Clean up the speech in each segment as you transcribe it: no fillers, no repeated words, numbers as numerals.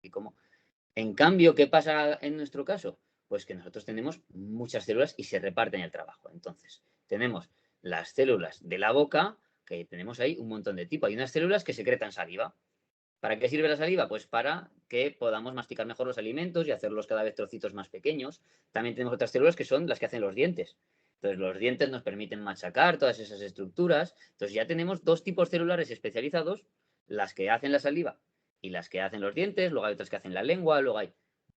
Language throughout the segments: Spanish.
y cómo. En cambio, ¿qué pasa en nuestro caso? Pues que nosotros tenemos muchas células y se reparten el trabajo. Entonces, tenemos las células de la boca, que tenemos ahí un montón de tipos. Hay unas células que secretan saliva. ¿Para qué sirve la saliva? Pues para que podamos masticar mejor los alimentos y hacerlos cada vez trocitos más pequeños. También tenemos otras células que son las que hacen los dientes. Entonces, los dientes nos permiten machacar todas esas estructuras. Entonces, ya tenemos dos tipos celulares especializados, las que hacen la saliva y las que hacen los dientes. Luego hay otras que hacen la lengua, luego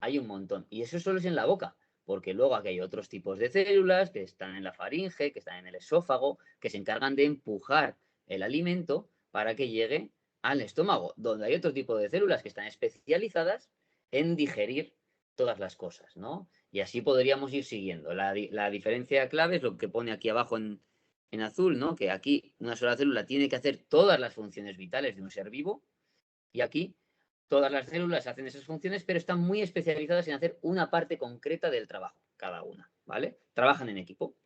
hay un montón. Y eso solo es en la boca, porque luego aquí hay otros tipos de células que están en la faringe, que están en el esófago, que se encargan de empujar el alimento para que llegue al estómago, donde hay otro tipo de células que están especializadas en digerir todas las cosas, ¿no? Y así podríamos ir siguiendo. La diferencia clave es lo que pone aquí abajo en azul, ¿no? Que aquí una sola célula tiene que hacer todas las funciones vitales de un ser vivo y aquí todas las células hacen esas funciones, pero están muy especializadas en hacer una parte concreta del trabajo, cada una, ¿vale? Trabajan en equipo.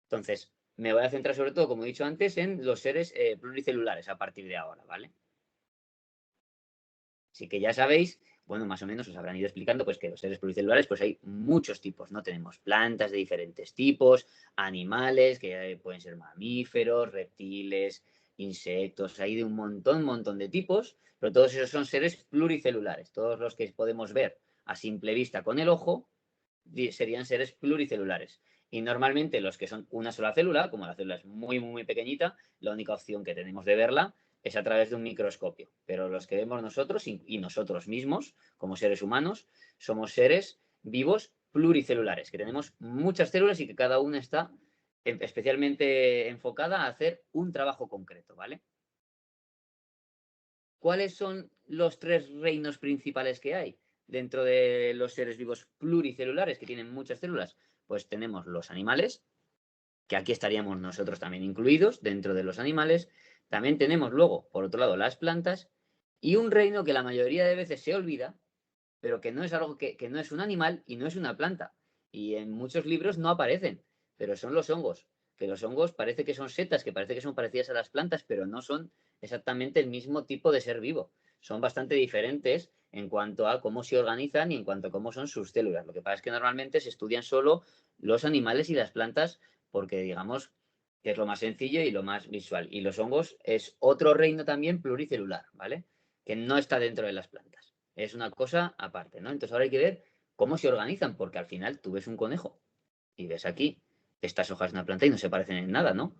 Entonces, me voy a centrar sobre todo, como he dicho antes, en los seres pluricelulares a partir de ahora, ¿vale? Así que ya sabéis, bueno, más o menos os habrán ido explicando pues que los seres pluricelulares pues hay muchos tipos, ¿no? Tenemos plantas de diferentes tipos, animales que pueden ser mamíferos, reptiles, insectos, hay de un montón de tipos, pero todos esos son seres pluricelulares. Todos los que podemos ver a simple vista con el ojo serían seres pluricelulares. Y normalmente los que son una sola célula, como la célula es muy pequeñita, la única opción que tenemos de verla es a través de un microscopio. Pero los que vemos nosotros y nosotros mismos, como seres humanos, somos seres vivos pluricelulares, que tenemos muchas células y que cada una está especialmente enfocada a hacer un trabajo concreto, ¿vale? ¿Cuáles son los tres reinos principales que hay dentro de los seres vivos pluricelulares que tienen muchas células? Pues tenemos los animales, que aquí estaríamos nosotros también incluidos dentro de los animales. También tenemos luego, por otro lado, las plantas y un reino que la mayoría de veces se olvida, pero que no es algo que no es un animal y no es una planta. Y en muchos libros no aparecen, pero son los hongos. Que los hongos parece que son setas, que parece que son parecidas a las plantas, pero no son exactamente el mismo tipo de ser vivo. Son bastante diferentes en cuanto a cómo se organizan y en cuanto a cómo son sus células. Lo que pasa es que normalmente se estudian solo los animales y las plantas porque, digamos, que es lo más sencillo y lo más visual. Y los hongos es otro reino también pluricelular, ¿vale? Que no está dentro de las plantas. Es una cosa aparte, ¿no? Entonces ahora hay que ver cómo se organizan, porque al final tú ves un conejo y ves aquí estas hojas de una planta y no se parecen en nada, ¿no?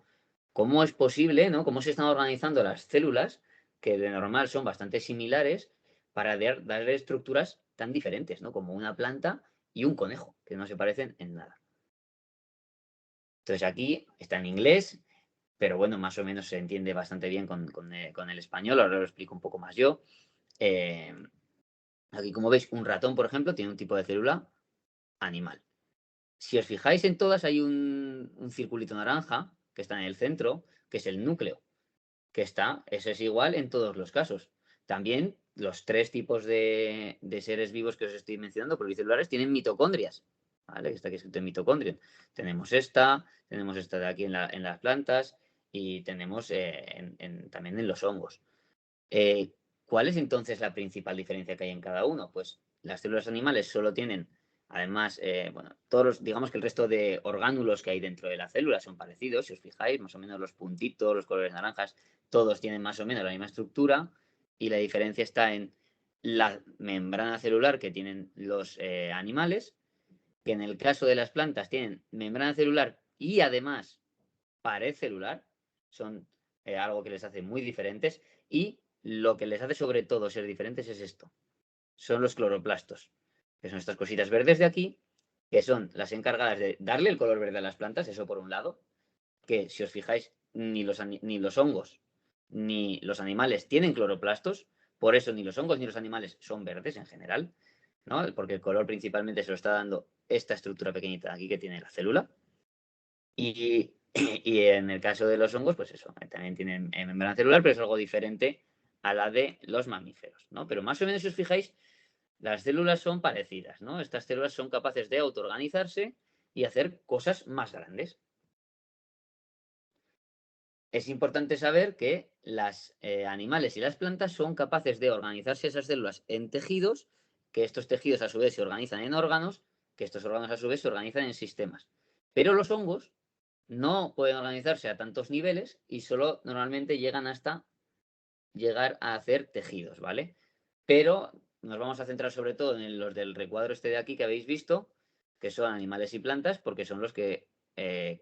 ¿Cómo es posible, ¿no? ¿Cómo se están organizando las células, que de normal son bastante similares, para darle estructuras tan diferentes, ¿no? Como una planta y un conejo, que no se parecen en nada. Entonces aquí está en inglés, pero bueno, más o menos se entiende bastante bien con el español, ahora lo explico un poco más yo. Eh, Aquí, como veis, un ratón, por ejemplo, tiene un tipo de célula animal. Si os fijáis en todas, hay un circulito naranja que está en el centro, que es el núcleo, ese es igual en todos los casos. También los tres tipos de seres vivos que os estoy mencionando, pluricelulares, tienen mitocondrias, ¿vale? Que está aquí escrito mitocondria. Tenemos esta de aquí en las plantas y tenemos también en los hongos. Eh, ¿Cuál es entonces la principal diferencia que hay en cada uno? Pues las células animales solo tienen, además, bueno, digamos que el resto de orgánulos que hay dentro de la célula son parecidos, si os fijáis, más o menos los puntitos, los colores naranjas, todos tienen más o menos la misma estructura y la diferencia está en la membrana celular que tienen los animales, que en el caso de las plantas tienen membrana celular y además pared celular, son algo que les hace muy diferentes y lo que les hace sobre todo ser diferentes es esto, son los cloroplastos, que son estas cositas verdes de aquí, que son las encargadas de darle el color verde a las plantas, eso por un lado, que si os fijáis, ni los hongos ni los animales tienen cloroplastos, por eso ni los hongos ni los animales son verdes en general, ¿no? Porque el color principalmente se lo está dando esta estructura pequeñita de aquí que tiene la célula. Y, y en el caso de los hongos, pues eso, también tienen membrana celular, pero es algo diferente a la de los mamíferos, ¿no? Pero más o menos, si os fijáis, las células son parecidas, ¿no? Estas células son capaces de autoorganizarse y hacer cosas más grandes. es importante saber que los animales y las plantas son capaces de organizarse esas células en tejidos, que estos tejidos a su vez se organizan en órganos, que estos órganos a su vez se organizan en sistemas. Pero los hongos no pueden organizarse a tantos niveles y solo normalmente llegan hasta llegar a hacer tejidos, ¿vale? Pero nos vamos a centrar sobre todo en los del recuadro este de aquí que habéis visto, que son animales y plantas, porque son los que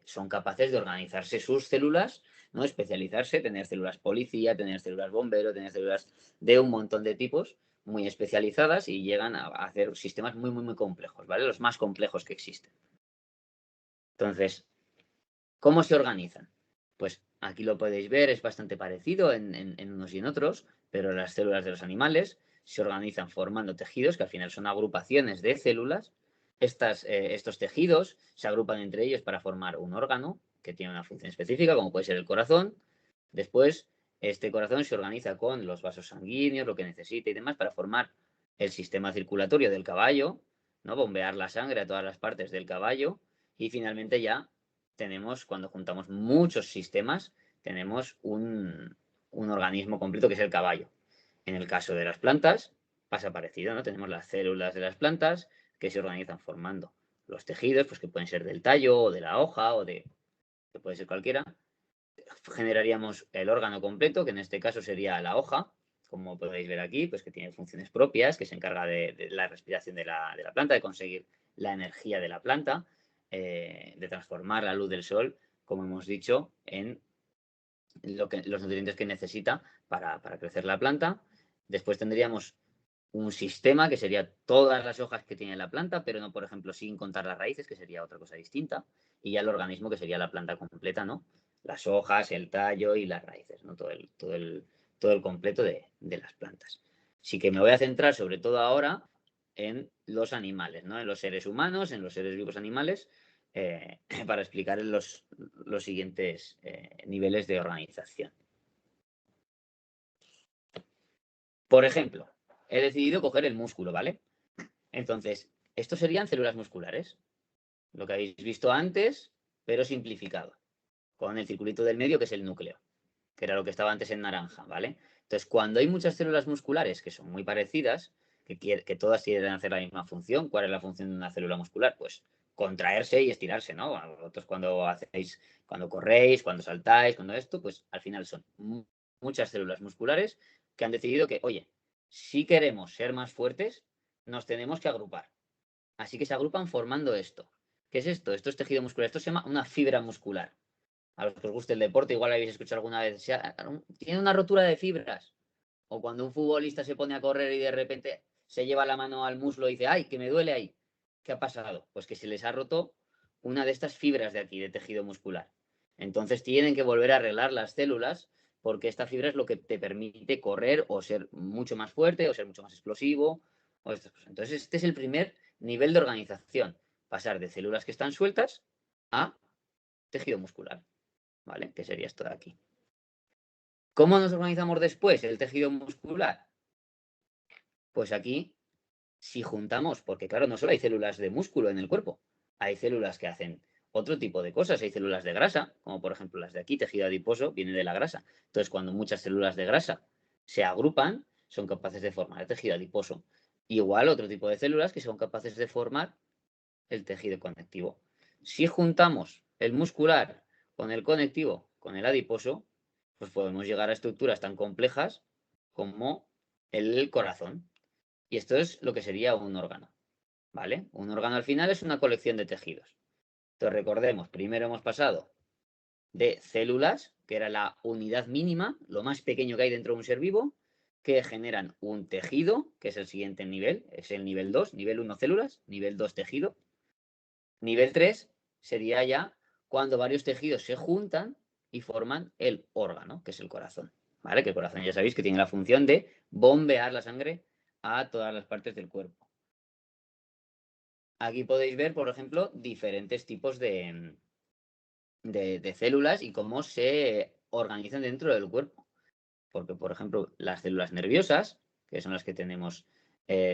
son capaces de organizarse sus células, ¿no? Especializarse, tener células policía, tener células bombero, tener células de un montón de tipos muy especializadas y llegan a hacer sistemas muy, muy, muy complejos, ¿vale? Los más complejos que existen. Entonces, ¿cómo se organizan? Pues aquí lo podéis ver, es bastante parecido en unos y en otros, pero las células de los animales se organizan formando tejidos, que al final son agrupaciones de células. Estos tejidos se agrupan entre ellos para formar un órgano que tiene una función específica, como puede ser el corazón. Después, este corazón se organiza con los vasos sanguíneos, lo que necesita y demás, para formar el sistema circulatorio del caballo, ¿no? Bombear la sangre a todas las partes del caballo. Y finalmente ya tenemos, cuando juntamos muchos sistemas, tenemos un organismo completo que es el caballo. En el caso de las plantas pasa parecido, ¿no? Tenemos las células de las plantas que se organizan formando los tejidos, pues que pueden ser del tallo o de la hoja o de, que puede ser cualquiera. Generaríamos el órgano completo, que en este caso sería la hoja, como podéis ver aquí, pues que tiene funciones propias, que se encarga de la respiración de la planta, de conseguir la energía de la planta, de transformar la luz del sol, como hemos dicho, en los nutrientes que necesita para crecer la planta. Después tendríamos un sistema que sería todas las hojas que tiene la planta, pero no, por ejemplo, sin contar las raíces, que sería otra cosa distinta, y ya el organismo que sería la planta completa, ¿no? Las hojas, el tallo y las raíces, ¿no? Todo el completo de las plantas. Así que me voy a centrar sobre todo ahora en los animales, ¿no? En los seres humanos, en los seres vivos animales, para explicar los siguientes niveles de organización. Por ejemplo, he decidido coger el músculo, ¿vale? Entonces, estos serían células musculares, lo que habéis visto antes, pero simplificado, con el circulito del medio que es el núcleo, que era lo que estaba antes en naranja, ¿vale? Entonces, cuando hay muchas células musculares que son muy parecidas, que todas quieren hacer la misma función, ¿cuál es la función de una célula muscular? Pues contraerse y estirarse, ¿no? Vosotros cuando corréis, cuando saltáis, cuando esto, pues al final son muchas células musculares que han decidido que, oye, si queremos ser más fuertes, nos tenemos que agrupar. Así que se agrupan formando esto. ¿Qué es esto? Esto es tejido muscular. Esto se llama una fibra muscular. A los que os guste el deporte, igual habéis escuchado alguna vez. Tiene una rotura de fibras. O cuando un futbolista se pone a correr y de repente se lleva la mano al muslo y dice, ¡ay, que me duele ahí! ¿Qué ha pasado? Pues que se les ha roto una de estas fibras de aquí, de tejido muscular. Entonces tienen que volver a arreglar las células porque esta fibra es lo que te permite correr o ser mucho más fuerte o ser mucho más explosivo. O estas cosas. Entonces este es el primer nivel de organización. Pasar de células que están sueltas a tejido muscular. ¿Vale? Que sería esto de aquí. ¿Cómo nos organizamos después el tejido muscular? Pues aquí, si juntamos, porque claro, no solo hay células de músculo en el cuerpo, hay células que hacen otro tipo de cosas, hay células de grasa, como por ejemplo las de aquí, tejido adiposo, viene de la grasa. Entonces, cuando muchas células de grasa se agrupan, son capaces de formar el tejido adiposo. Igual otro tipo de células que son capaces de formar el tejido conectivo. Si juntamos el muscular con el conectivo, con el adiposo, pues podemos llegar a estructuras tan complejas como el corazón. Y esto es lo que sería un órgano, ¿vale? Un órgano al final es una colección de tejidos. Entonces recordemos, primero hemos pasado de células, que era la unidad mínima, lo más pequeño que hay dentro de un ser vivo, que generan un tejido, que es el siguiente nivel, es el nivel 2, nivel 1 células, nivel 2 tejido. Nivel 3 sería ya cuando varios tejidos se juntan y forman el órgano, que es el corazón. ¿Vale? Que el corazón ya sabéis que tiene la función de bombear la sangre a todas las partes del cuerpo. Aquí podéis ver, por ejemplo, diferentes tipos de células y cómo se organizan dentro del cuerpo. Porque, por ejemplo, las células nerviosas, que son las que tenemos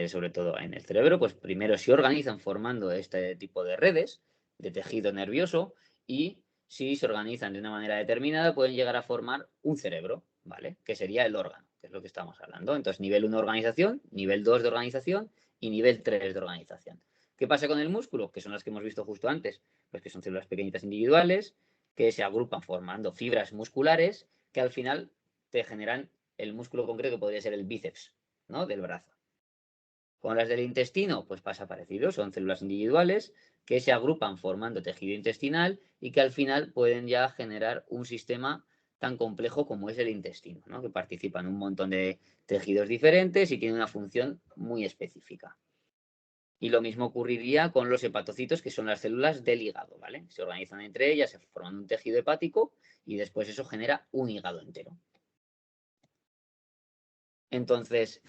sobre todo en el cerebro, pues primero se organizan formando este tipo de redes de tejido nervioso y si se organizan de una manera determinada, pueden llegar a formar un cerebro, ¿vale? Que sería el órgano, que es lo que estamos hablando. Entonces, nivel 1 organización, nivel 2 de organización y nivel 3 de organización. ¿Qué pasa con el músculo? Que son las que hemos visto justo antes, pues que son células pequeñitas individuales que se agrupan formando fibras musculares que al final te generan el músculo concreto que podría ser el bíceps, ¿no? Del brazo. Con las del intestino, pues pasa parecido, son células individuales que se agrupan formando tejido intestinal y que al final pueden ya generar un sistema tan complejo como es el intestino, ¿no? Que participan un montón de tejidos diferentes y tiene una función muy específica. Y lo mismo ocurriría con los hepatocitos, que son las células del hígado, ¿vale? Se organizan entre ellas, se forman un tejido hepático y después eso genera un hígado entero. Entonces,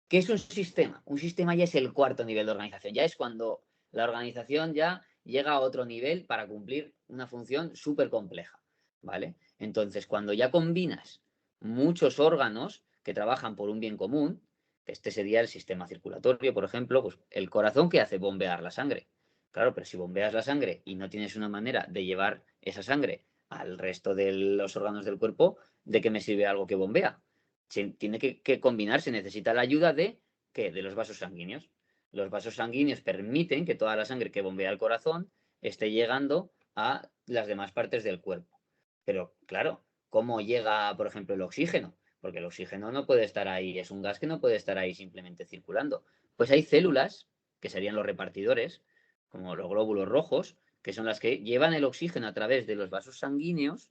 ¿qué es un sistema? Un sistema ya es el cuarto nivel de organización, ya es cuando la organización ya llega a otro nivel para cumplir una función súper compleja, ¿vale? Entonces, cuando ya combinas muchos órganos que trabajan por un bien común, que este sería el sistema circulatorio, por ejemplo, pues el corazón que hace bombear la sangre. Claro, pero si bombeas la sangre y no tienes una manera de llevar esa sangre al resto de los órganos del cuerpo, ¿de qué me sirve algo que bombea? Tiene que combinarse, necesita la ayuda de, ¿qué? De los vasos sanguíneos. Los vasos sanguíneos permiten que toda la sangre que bombea al corazón esté llegando a las demás partes del cuerpo. Pero claro, ¿cómo llega, por ejemplo, el oxígeno? Porque el oxígeno no puede estar ahí, es un gas que no puede estar ahí simplemente circulando. Pues hay células, que serían los repartidores, como los glóbulos rojos, que son las que llevan el oxígeno a través de los vasos sanguíneos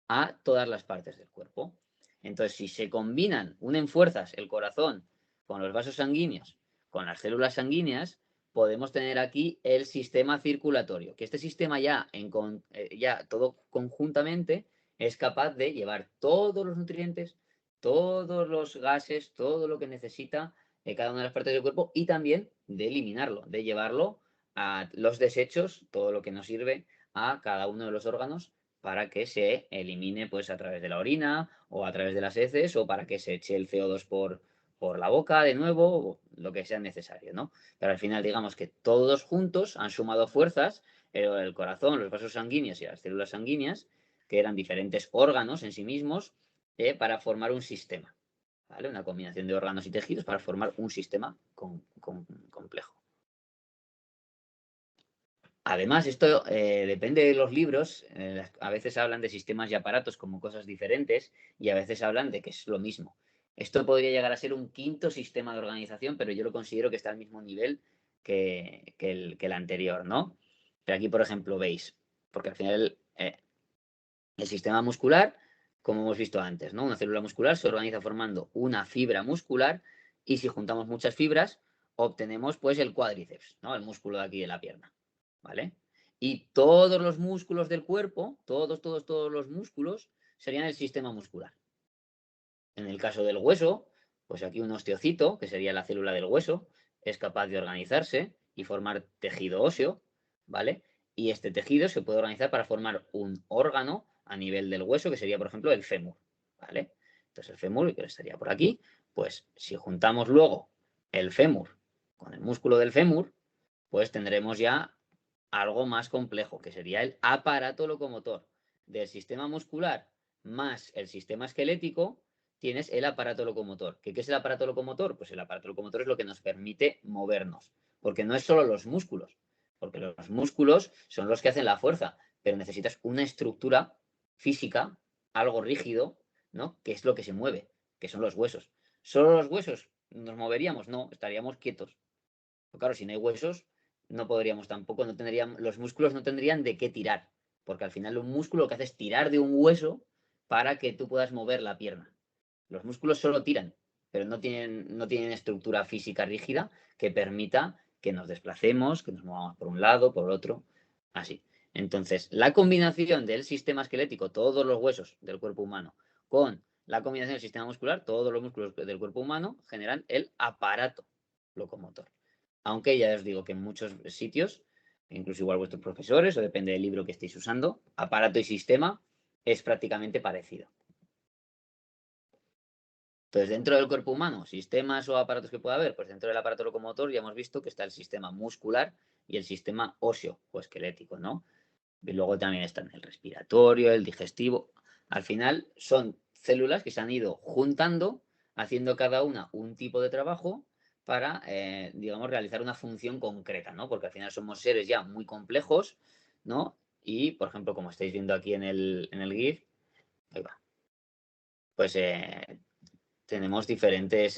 a todas las partes del cuerpo. Entonces, si se combinan, unen fuerzas el corazón con los vasos sanguíneos, con las células sanguíneas, podemos tener aquí el sistema circulatorio, que este sistema ya todo conjuntamente es capaz de llevar todos los nutrientes, todos los gases, todo lo que necesita cada una de las partes del cuerpo y también de eliminarlo, de llevarlo a los desechos, todo lo que nos sirve a cada uno de los órganos para que se elimine pues a través de la orina o a través de las heces o para que se eche el CO2 por la boca de nuevo, o lo que sea necesario, ¿no? Pero al final digamos que todos juntos han sumado fuerzas, el corazón, los vasos sanguíneos y las células sanguíneas, que eran diferentes órganos en sí mismos, para formar un sistema, ¿vale? Una combinación de órganos y tejidos para formar un sistema complejo. Además, esto depende de los libros. A veces hablan de sistemas y aparatos como cosas diferentes y a veces hablan de que es lo mismo. Esto podría llegar a ser un quinto sistema de organización, pero yo lo considero que está al mismo nivel que el anterior, ¿no? Pero aquí, por ejemplo, veis, porque al final el sistema muscular, como hemos visto antes, ¿no? Una célula muscular se organiza formando una fibra muscular y si juntamos muchas fibras, obtenemos pues el cuádriceps, ¿no? El músculo de aquí de la pierna. ¿Vale? Y todos los músculos del cuerpo, todos los músculos serían el sistema muscular. En el caso del hueso, pues aquí un osteocito, que sería la célula del hueso, es capaz de organizarse y formar tejido óseo, ¿vale? Y este tejido se puede organizar para formar un órgano a nivel del hueso, que sería, por ejemplo, el fémur, ¿vale? Entonces el fémur, que estaría por aquí, pues si juntamos luego el fémur con el músculo del fémur, pues tendremos ya algo más complejo, que sería el aparato locomotor. Del sistema muscular más el sistema esquelético, tienes el aparato locomotor. ¿Qué es el aparato locomotor? Pues el aparato locomotor es lo que nos permite movernos, porque no es solo los músculos, porque los músculos son los que hacen la fuerza, pero necesitas una estructura física, algo rígido, ¿no? Que es lo que se mueve, que son los huesos. ¿Solo los huesos nos moveríamos? No, estaríamos quietos. Pero claro, si no hay huesos, no podríamos tampoco, no tendrían, los músculos no tendrían de qué tirar, porque al final un músculo lo que hace es tirar de un hueso para que tú puedas mover la pierna. Los músculos solo tiran, pero no tienen estructura física rígida que permita que nos desplacemos, que nos movamos por un lado, por otro, así. Entonces, la combinación del sistema esquelético, todos los huesos del cuerpo humano, con la combinación del sistema muscular, todos los músculos del cuerpo humano, generan el aparato locomotor. Aunque ya os digo que en muchos sitios, incluso igual vuestros profesores, o depende del libro que estéis usando, aparato y sistema es prácticamente parecido. Entonces, dentro del cuerpo humano, sistemas o aparatos que pueda haber, pues dentro del aparato locomotor ya hemos visto que está el sistema muscular y el sistema óseo o esquelético, ¿no? Y luego también están el respiratorio, el digestivo. Al final son células que se han ido juntando, haciendo cada una un tipo de trabajo para, digamos, realizar una función concreta, ¿no? Porque al final somos seres ya muy complejos, ¿no? Y, por ejemplo, como estáis viendo aquí en el GIF, ahí va, pues tenemos diferentes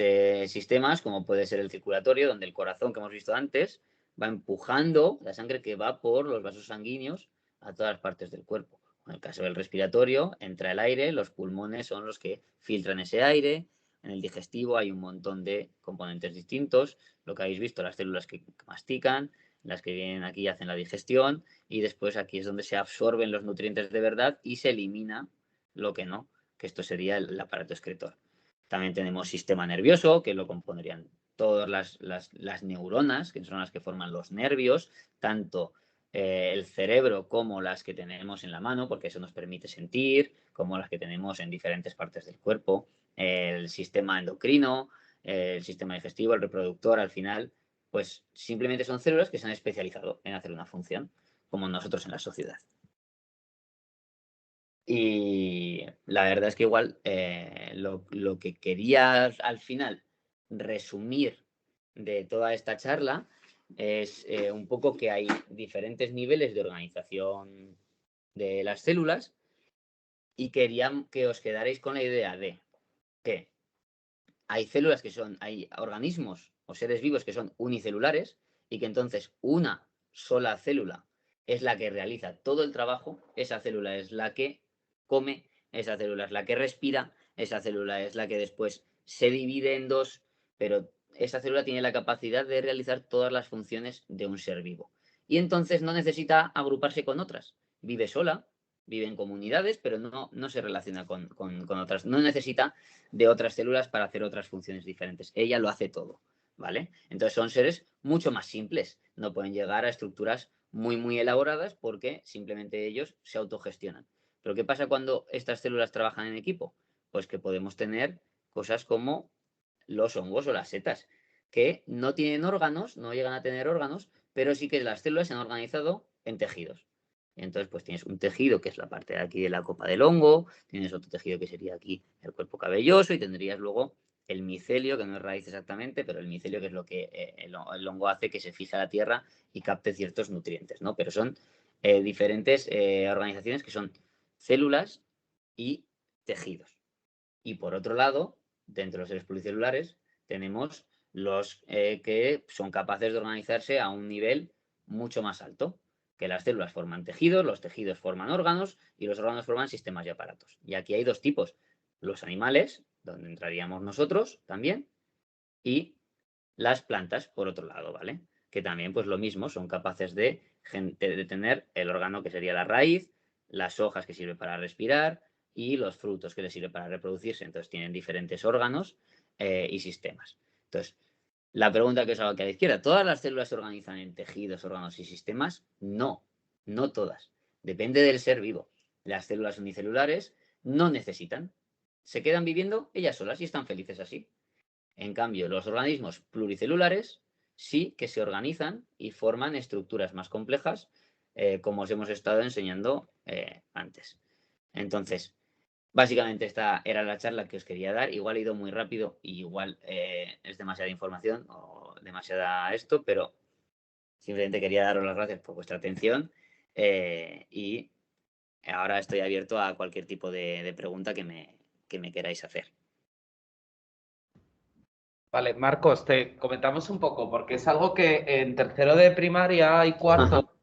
sistemas, como puede ser el circulatorio, donde el corazón, que hemos visto antes, va empujando la sangre que va por los vasos sanguíneos a todas las partes del cuerpo. En el caso del respiratorio, entra el aire, los pulmones son los que filtran ese aire. En el digestivo hay un montón de componentes distintos. Lo que habéis visto, las células que mastican, las que vienen aquí y hacen la digestión, y después aquí es donde se absorben los nutrientes de verdad y se elimina lo que no, que esto sería el aparato excretor. También tenemos sistema nervioso, que lo compondrían todas las neuronas, que son las que forman los nervios, tanto el cerebro como las que tenemos en la mano, porque eso nos permite sentir, como las que tenemos en diferentes partes del cuerpo, el sistema endocrino, el sistema digestivo, el reproductor, al final, pues simplemente son células que se han especializado en hacer una función, como nosotros en la sociedad. Y la verdad es que igual lo que quería al final resumir de toda esta charla es un poco que hay diferentes niveles de organización de las células y quería que os quedarais con la idea de que hay células hay organismos o seres vivos que son unicelulares y que entonces una sola célula es la que realiza todo el trabajo, esa célula es la que come, esa célula es la que respira, esa célula es la que después se divide en dos, pero esa célula tiene la capacidad de realizar todas las funciones de un ser vivo. Y entonces no necesita agruparse con otras, vive sola, vive en comunidades, pero no se relaciona con otras, no necesita de otras células para hacer otras funciones diferentes. Ella lo hace todo, ¿vale? Entonces son seres mucho más simples, no pueden llegar a estructuras muy elaboradas porque simplemente ellos se autogestionan. Pero ¿qué pasa cuando estas células trabajan en equipo? Pues que podemos tener cosas como los hongos o las setas, que no tienen órganos, no llegan a tener órganos, pero sí que las células se han organizado en tejidos. Entonces, pues tienes un tejido que es la parte de aquí de la copa del hongo, tienes otro tejido que sería aquí el cuerpo cabelloso y tendrías luego el micelio, que no es raíz exactamente, pero el micelio que es lo que el hongo hace que se fije a la tierra y capte ciertos nutrientes, ¿no? Pero son diferentes organizaciones que son células y tejidos. Y por otro lado, dentro de los seres pluricelulares, tenemos los que son capaces de organizarse a un nivel mucho más alto, que las células forman tejidos, los tejidos forman órganos y los órganos forman sistemas y aparatos. Y aquí hay dos tipos, los animales, donde entraríamos nosotros también, y las plantas, por otro lado, ¿vale? Que también, pues lo mismo, son capaces de tener el órgano que sería la raíz, las hojas que sirven para respirar y los frutos que les sirven para reproducirse. Entonces tienen diferentes órganos y sistemas. Entonces, la pregunta que os hago aquí a la izquierda, ¿todas las células se organizan en tejidos, órganos y sistemas? No, no todas. Depende del ser vivo. Las células unicelulares no necesitan. Se quedan viviendo ellas solas y están felices así. En cambio, los organismos pluricelulares sí que se organizan y forman estructuras más complejas, como os hemos estado enseñando antes. Entonces, básicamente esta era la charla que os quería dar. Igual he ido muy rápido y igual es demasiada información o demasiada esto, pero simplemente quería daros las gracias por vuestra atención y ahora estoy abierto a cualquier tipo de pregunta que me queráis hacer. Vale, Marcos, te comentamos un poco, porque es algo que en tercero de primaria y cuarto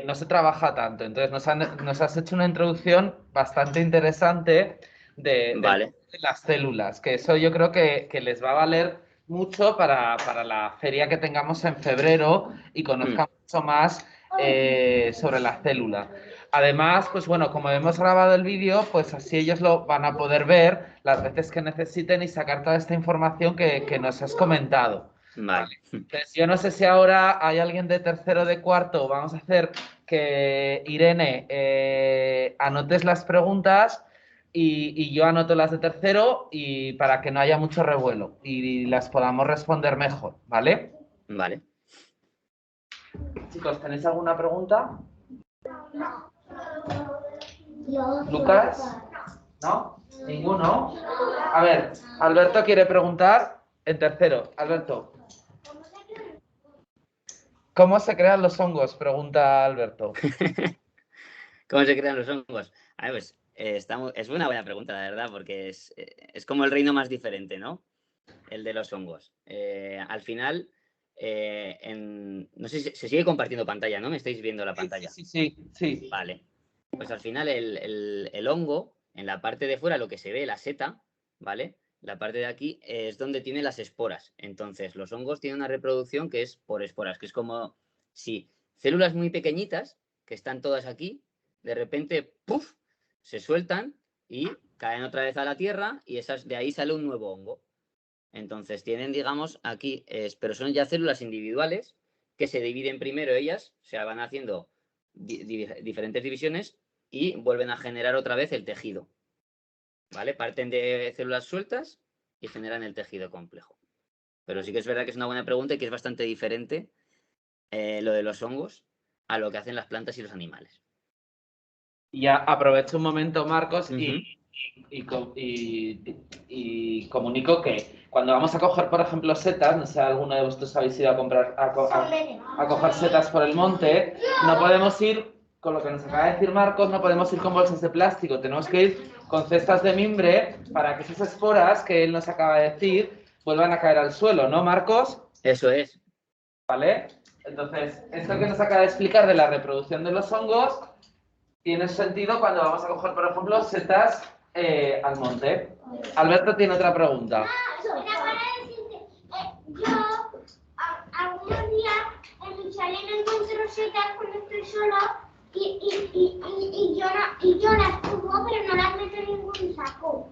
no se trabaja tanto. Entonces nos has hecho una introducción bastante interesante Vale. de las células, que eso yo creo que les va a valer mucho para la feria que tengamos en febrero y conozcan mucho más sobre la célula. Además, pues bueno, como hemos grabado el vídeo, pues así ellos lo van a poder ver las veces que necesiten y sacar toda esta información que nos has comentado. Vale. Entonces, yo no sé si ahora hay alguien de tercero o de cuarto. Vamos a hacer que Irene anotes las preguntas y yo anoto las de tercero y para que no haya mucho revuelo y las podamos responder mejor, ¿vale? Vale. Chicos, ¿tenéis alguna pregunta? ¿Lucas? ¿No? ¿Ninguno? A ver, Alberto quiere preguntar en tercero. Alberto. ¿Cómo se crean los hongos? Pregunta Alberto. ¿Cómo se crean los hongos? A ver, pues es una buena pregunta, la verdad, porque es como el reino más diferente, ¿no? El de los hongos. Al final, no sé si se sigue compartiendo pantalla, ¿no? ¿Me estáis viendo la pantalla? Sí. Vale. Pues al final el hongo, en la parte de fuera, lo que se ve, la seta, ¿vale? La parte de aquí es donde tiene las esporas. Entonces, los hongos tienen una reproducción que es por esporas, que es como si células muy pequeñitas, que están todas aquí, de repente, ¡puf!, se sueltan y caen otra vez a la tierra y de ahí sale un nuevo hongo. Entonces, tienen, digamos, aquí, pero son ya células individuales que se dividen primero ellas, o sea, van haciendo diferentes divisiones y vuelven a generar otra vez el tejido. ¿Vale? Parten de células sueltas y generan el tejido complejo. Pero sí que es verdad que es una buena pregunta y que es bastante diferente lo de los hongos a lo que hacen las plantas y los animales. Ya aprovecho un momento, Marcos, Uh-huh. y comunico que cuando vamos a coger, por ejemplo, setas, no sé si alguno de vosotros habéis ido a comprar a coger setas por el monte, no podemos ir, con lo que nos acaba de decir Marcos, no podemos ir con bolsas de plástico, tenemos que ir con cestas de mimbre para que esas esporas que él nos acaba de decir vuelvan a caer al suelo, ¿no, Marcos? Eso es. ¿Vale? Entonces, esto que nos acaba de explicar de la reproducción de los hongos tiene sentido cuando vamos a coger, por ejemplo, setas al monte. Alberto tiene otra pregunta. Yo algunos días en mi chalet no encuentro setas cuando estoy sola y yo las pongo, pero no las meto en ningún saco.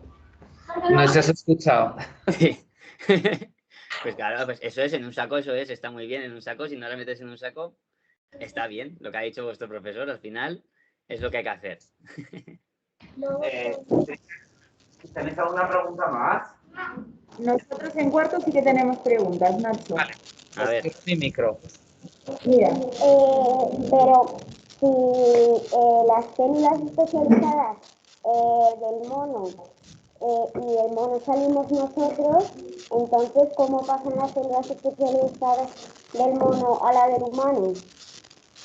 No sé si has escuchado. Pues claro, pues eso es, en un saco, eso es, está muy bien en un saco. Si no la metes en un saco, está bien. Lo que ha dicho vuestro profesor, al final, es lo que hay que hacer. ¿Tenéis alguna pregunta más? Nosotros en cuarto sí que tenemos preguntas, Nacho. Vale. A ver. Mi micro. Mira. Pero si las células especializadas del mono y el mono salimos nosotros, entonces ¿cómo pasan las células especializadas del mono a la del humano?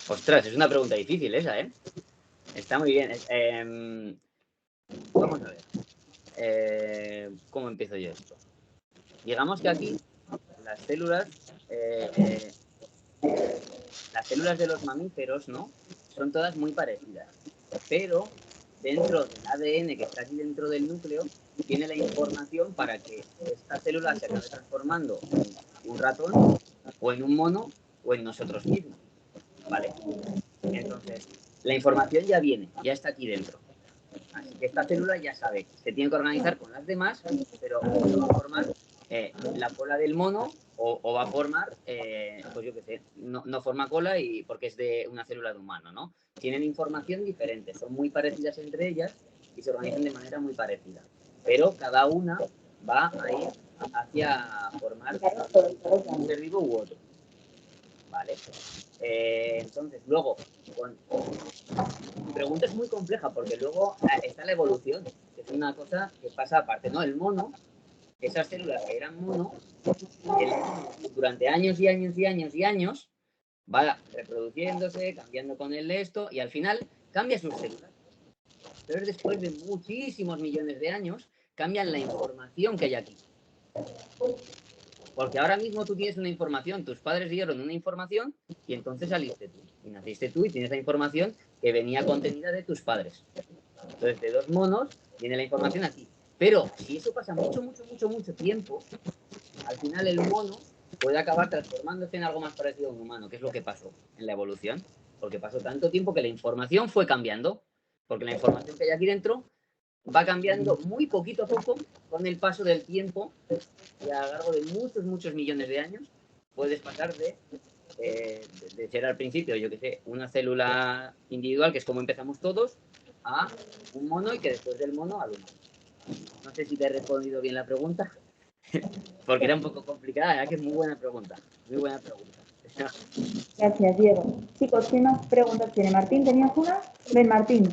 Ostras, es una pregunta difícil esa, ¿eh? Está muy bien. Vamos a ver. ¿Cómo empiezo yo esto? Digamos que aquí las células de los mamíferos, ¿no? Son todas muy parecidas. Pero dentro del ADN que está aquí dentro del núcleo, tiene la información para que esta célula se acabe transformando en un ratón, o en un mono, o en nosotros mismos. ¿Vale? Entonces, la información ya viene, ya está aquí dentro. Así que esta célula ya sabe, se tiene que organizar con las demás, pero va a formar la cola del mono o va a formar, pues yo qué sé, no forma cola y porque es de una célula de humano, ¿no? Tienen información diferente, son muy parecidas entre ellas y se organizan de manera muy parecida. Pero cada una va a ir hacia formar un ser vivo u otro. ¿Vale? Entonces, luego, mi pregunta es muy compleja porque luego está la evolución, que es una cosa que pasa aparte, ¿no? El mono, esas células que eran mono, el mono durante años y años y años y años va reproduciéndose, cambiando con él esto y al final cambia sus células. Pero después de muchísimos millones de años cambian la información que hay aquí. Porque ahora mismo tú tienes una información, tus padres dieron una información y entonces saliste tú. Y naciste tú y tienes la información que venía contenida de tus padres. Entonces, de dos monos viene la información aquí. Pero si eso pasa mucho tiempo, al final el mono puede acabar transformándose en algo más parecido a un humano, que es lo que pasó en la evolución. Porque pasó tanto tiempo que la información fue cambiando. Porque la información que hay aquí dentro va cambiando muy poquito a poco con el paso del tiempo y a lo largo de muchos millones de años puedes pasar de ser al principio, yo que sé, una célula individual, que es como empezamos todos, a un mono y que después del mono al humano. No sé si te he respondido bien la pregunta, porque era un poco complicada, ¿verdad? Que es muy buena pregunta, muy buena pregunta. Gracias, Diego. Chicos, ¿qué más preguntas tiene? Martín, ¿tenías una? Ven, Martín.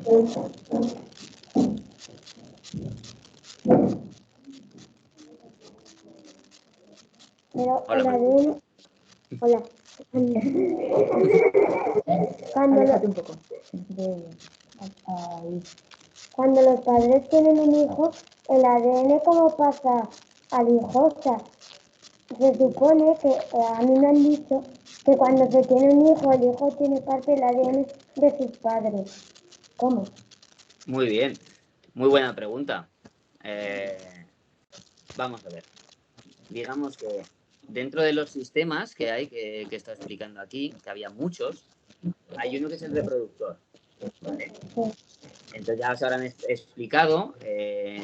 Pero Hola, el María. ADN... Hola. Cuando, Aléjate lo- un poco. Ahí. cuando los padres tienen un hijo, el ADN ¿cómo pasa al hijo? O sea, se supone que a mí me han dicho que cuando se tiene un hijo, el hijo tiene parte del ADN de sus padres. ¿Cómo? Muy bien, muy buena pregunta. Vamos a ver. Digamos que dentro de los sistemas que hay, que está explicando aquí, que había muchos, hay uno que es el reproductor. ¿Vale? Entonces ya os habrán explicado,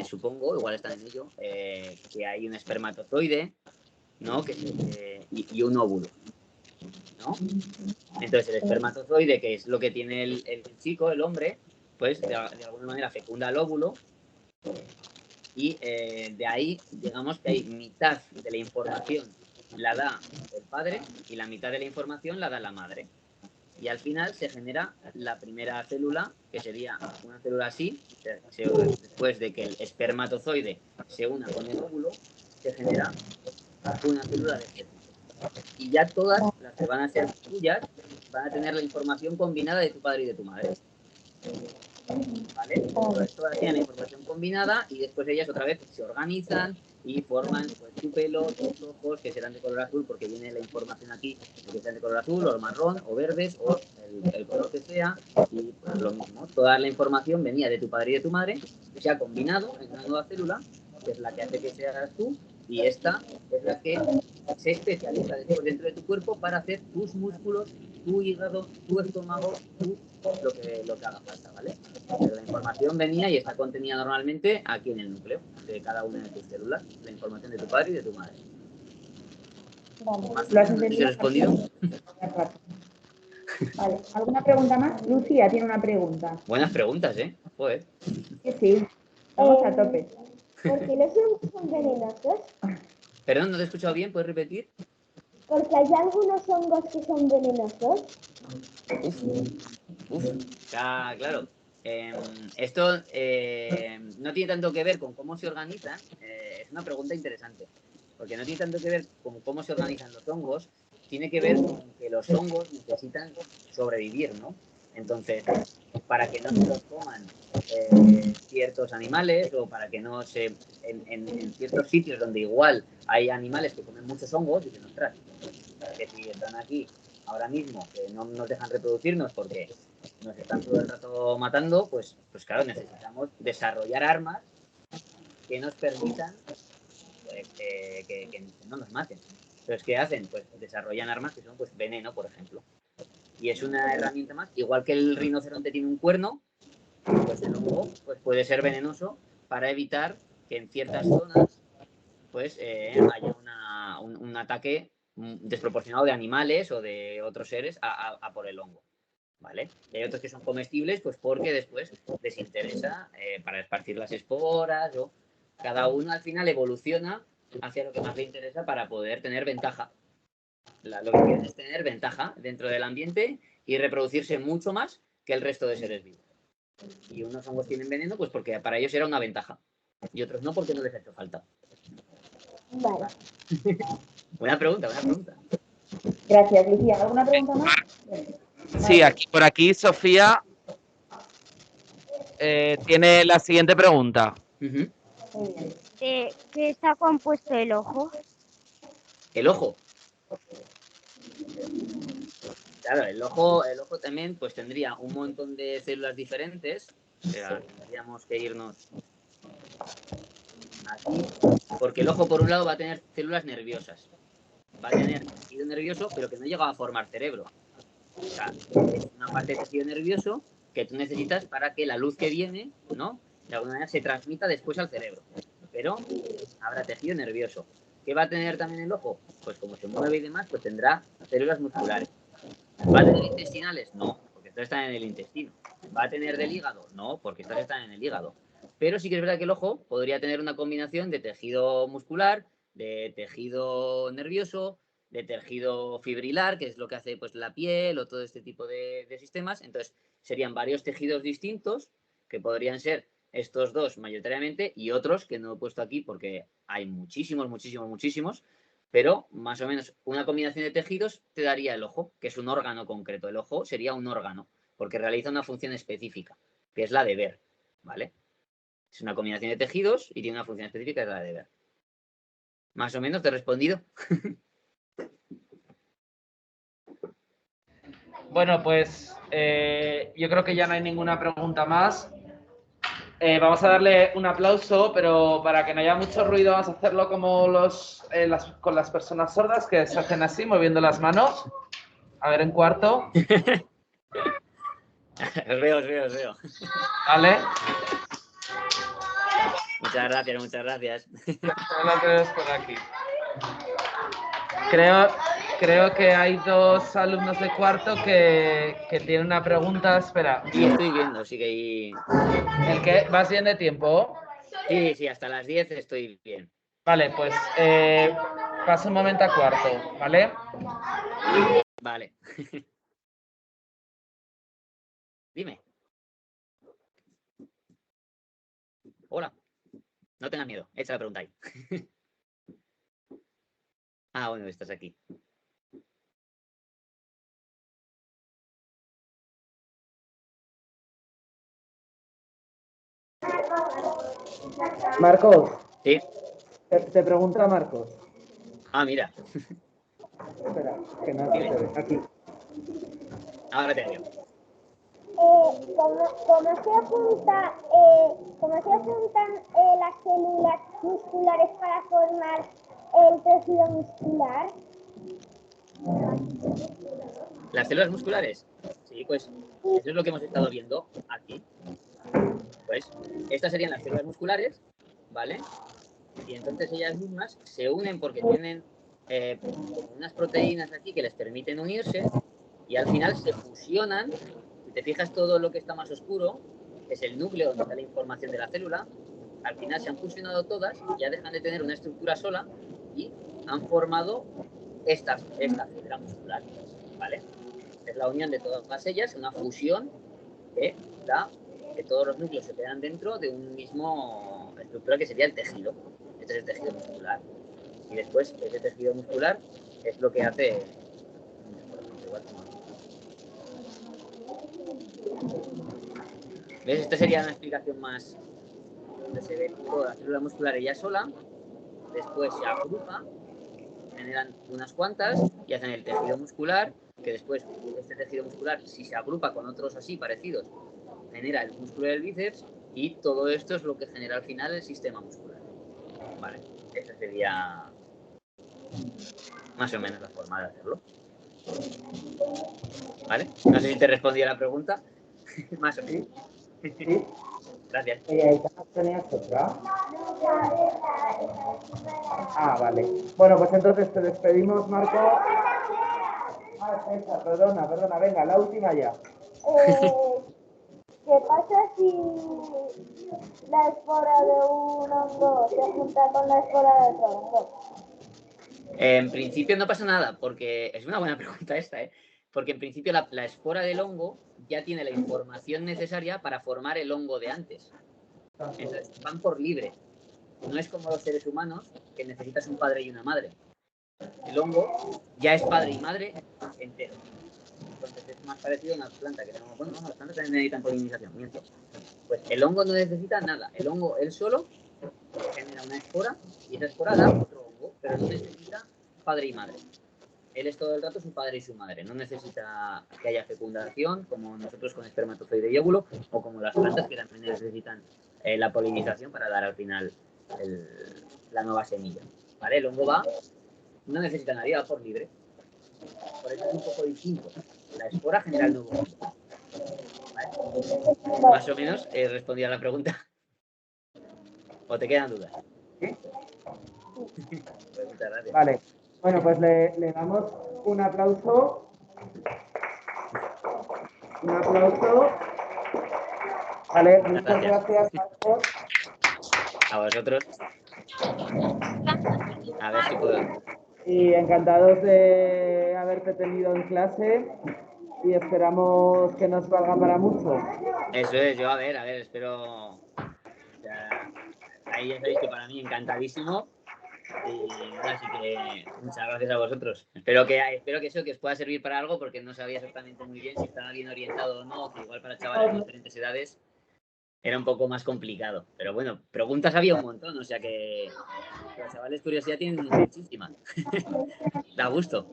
supongo, igual están en ello, que hay un espermatozoide, ¿no? Y un óvulo, ¿no? Entonces el espermatozoide, que es lo que tiene el chico, el hombre, pues de alguna manera fecunda el óvulo y de ahí, digamos que hay mitad de la información la da el padre y la mitad de la información la da la madre. Y al final se genera la primera célula, que sería una célula así, después de que el espermatozoide se una con el óvulo, se genera una célula de este tipo. Y ya todas las que van a ser tuyas van a tener la información combinada de tu padre y de tu madre. ¿Vale? Entonces todas tienen la información combinada y después ellas otra vez se organizan y forman pues, tu pelo, tus ojos, que serán de color azul porque viene la información aquí de que sean de color azul o marrón o verdes o el color que sea. Y pues lo mismo, toda la información venía de tu padre y de tu madre, se ha combinado en una nueva célula, que es la que hace que seas tú, y esta es la que se especializa después dentro de tu cuerpo para hacer tus músculos, tu hígado, tu estómago, lo que haga falta, ¿vale? Pero la información venía y está contenida normalmente aquí en el núcleo de cada una de tus células, la información de tu padre y de tu madre. Vale. ¿Más ¿Lo has o menos te he entendido? respondido? Vale. ¿Alguna pregunta más? Lucía tiene una pregunta. Buenas preguntas, ¿eh? Joder. Sí, sí. Vamos a tope. ¿Por qué los hongos son venenosos? Perdón, no te he escuchado bien, ¿puedes repetir? Porque hay algunos hongos que son venenosos. Claro. Esto no tiene tanto que ver con cómo se organizan, es una pregunta interesante, porque no tiene tanto que ver con cómo se organizan los hongos, tiene que ver con que los hongos necesitan sobrevivir, ¿no? Entonces, para que no se los coman ciertos animales o para que no se... En ciertos sitios donde igual hay animales que comen muchos hongos, dicen, ostras, que si están aquí ahora mismo, que no nos dejan reproducirnos porque nos están todo el rato matando, pues claro, necesitamos desarrollar armas que nos permitan que no nos maten. Entonces, ¿qué hacen? Pues desarrollan armas que son pues veneno, por ejemplo. Y es una herramienta más, igual que el rinoceronte tiene un cuerno, pues el hongo pues, puede ser venenoso para evitar que en ciertas zonas pues haya un ataque desproporcionado de animales o de otros seres a por el hongo. ¿Vale? Y hay otros que son comestibles, pues porque después les interesa para esparcir las esporas o cada uno al final evoluciona hacia lo que más le interesa para poder tener ventaja. Lo que quieren es tener ventaja dentro del ambiente y reproducirse mucho más que el resto de seres vivos. Y unos hongos tienen veneno, pues porque para ellos era una ventaja. Y otros no, porque no les ha hecho falta. Vale. Buena pregunta, buena pregunta. Gracias, Lucía. ¿Alguna pregunta más? Sí, por aquí Sofía tiene la siguiente pregunta. ¿De qué está compuesto el ojo? El ojo. Claro, el ojo también pues tendría un montón de células diferentes. O sea, tendríamos que irnos aquí. Porque el ojo, por un lado, va a tener células nerviosas. Va a tener tejido nervioso, pero que no llega a formar cerebro. O sea, es una parte de tejido nervioso que tú necesitas para que la luz que viene, ¿no? De alguna manera se transmita después al cerebro. Pero habrá tejido nervioso. ¿Qué va a tener también el ojo? Pues como se mueve y demás, pues tendrá células musculares. ¿Va a tener intestinales? No, porque estas están en el intestino. ¿Va a tener del hígado? No, porque estas están en el hígado. Pero sí que es verdad que el ojo podría tener una combinación de tejido muscular, de tejido nervioso, de tejido fibrilar, que es lo que hace pues, la piel o todo este tipo de sistemas. Entonces, serían varios tejidos distintos, que podrían ser estos dos mayoritariamente y otros que no he puesto aquí porque hay muchísimos, pero más o menos una combinación de tejidos te daría el ojo, que es un órgano concreto. El ojo sería un órgano porque realiza una función específica, que es la de ver, ¿vale? Es una combinación de tejidos y tiene una función específica, que es la de ver. Más o menos te he respondido. Bueno, pues yo creo que ya no hay ninguna pregunta más. Vamos a darle un aplauso, pero para que no haya mucho ruido vamos a hacerlo como con las personas sordas que se hacen así, moviendo las manos. A ver, en cuarto. Os veo. ¿Vale? Muchas gracias. La tenemos por aquí. Creo que hay dos alumnos de cuarto que tienen una pregunta. Espera. Sí, estoy viendo, sí que ahí... ¿El qué? ¿Vas bien de tiempo? Sí, hasta las 10 estoy bien. Vale, pues paso un momento a cuarto, ¿vale? Vale. Dime. Hola. No tengas miedo, echa la pregunta ahí. Ah, bueno, estás aquí. Marcos. Sí. Te pregunta Marcos. Ah, mira. Espera, que no se ve. Aquí. Ahora te veo. ¿Cómo se juntan las células musculares para formar el tejido muscular? ¿Las células musculares? Sí, pues eso es lo que hemos estado viendo aquí. Pues estas serían las células musculares, ¿vale? Y entonces ellas mismas se unen porque tienen unas proteínas aquí que les permiten unirse y al final se fusionan. Si te fijas, todo lo que está más oscuro es el núcleo donde está la información de la célula. Al final se han fusionado todas, ya dejan de tener una estructura sola y han formado esta fibra muscular, ¿vale? Es la unión de todas ellas, una fusión que da que todos los núcleos se quedan dentro de un mismo estructura que sería el tejido. Este es el tejido muscular. Y después ese tejido muscular es lo que hace... ¿Ves? Esta sería una explicación más donde se ve toda la célula muscular ella sola, después se agrupa, generan unas cuantas y hacen el tejido muscular, que después este tejido muscular, si se agrupa con otros así parecidos, genera el músculo del bíceps y todo esto es lo que genera al final el sistema muscular. Vale, esa sería más o menos la forma de hacerlo. ¿Vale? No sé si te respondí a la pregunta. Más o menos. Sí. Gracias. ¿Tenías otra? Ah, vale. Bueno, pues entonces te despedimos, Marco. Ah, esa, perdona, venga, la última ya. ¿Qué pasa si la espora de un hongo se junta con la espora de otro hongo? En principio no pasa nada, porque es una buena pregunta esta, porque en principio la espora del hongo ya tiene la información necesaria para formar el hongo de antes. Entonces van por libre. No es como los seres humanos, que necesitas un padre y una madre. El hongo ya es padre y madre entero. Entonces es más parecido a una planta, que tenemos, bueno, las plantas también necesitan polinización, miento. Pues el hongo no necesita nada. El hongo, él solo, genera una espora y esa espora da otro hongo, pero no necesita padre y madre. Él es todo el rato su padre y su madre. No necesita que haya fecundación, como nosotros con espermatozoide y óvulo, o como las plantas que también necesitan la polinización para dar al final la nueva semilla. ¿Vale? El hongo va, no necesita nadie, va por libre. Por eso es un poco distinto. La espora genera el nuevo hongo. ¿Vale? Más o menos he respondido a la pregunta. ¿O te quedan dudas? ¿Sí? Pues muchas gracias. Vale. Bueno, pues le damos un aplauso. Un aplauso. Vale, muchas gracias, Marcos. A vosotros. A ver si puedo. Y encantados de haberte tenido en clase y esperamos que nos valga para mucho. Eso es, yo a ver, espero. O sea, ahí ya sabéis que para mí encantadísimo. Y nada, así que muchas gracias a vosotros. Espero que eso que os pueda servir para algo, porque no sabía exactamente muy bien si estaba bien orientado o no, que igual para chavales de diferentes edades era un poco más complicado. Pero bueno, preguntas había un montón, o sea que los chavales curiosidad tienen muchísima. Da gusto.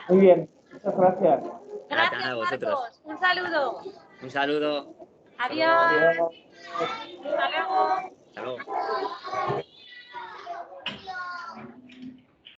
Muy bien, muchas gracias. Gracias Gracias, a vosotros. Marcos. Un saludo. Un saludo. Adiós. Adiós. Hasta luego. Hasta luego.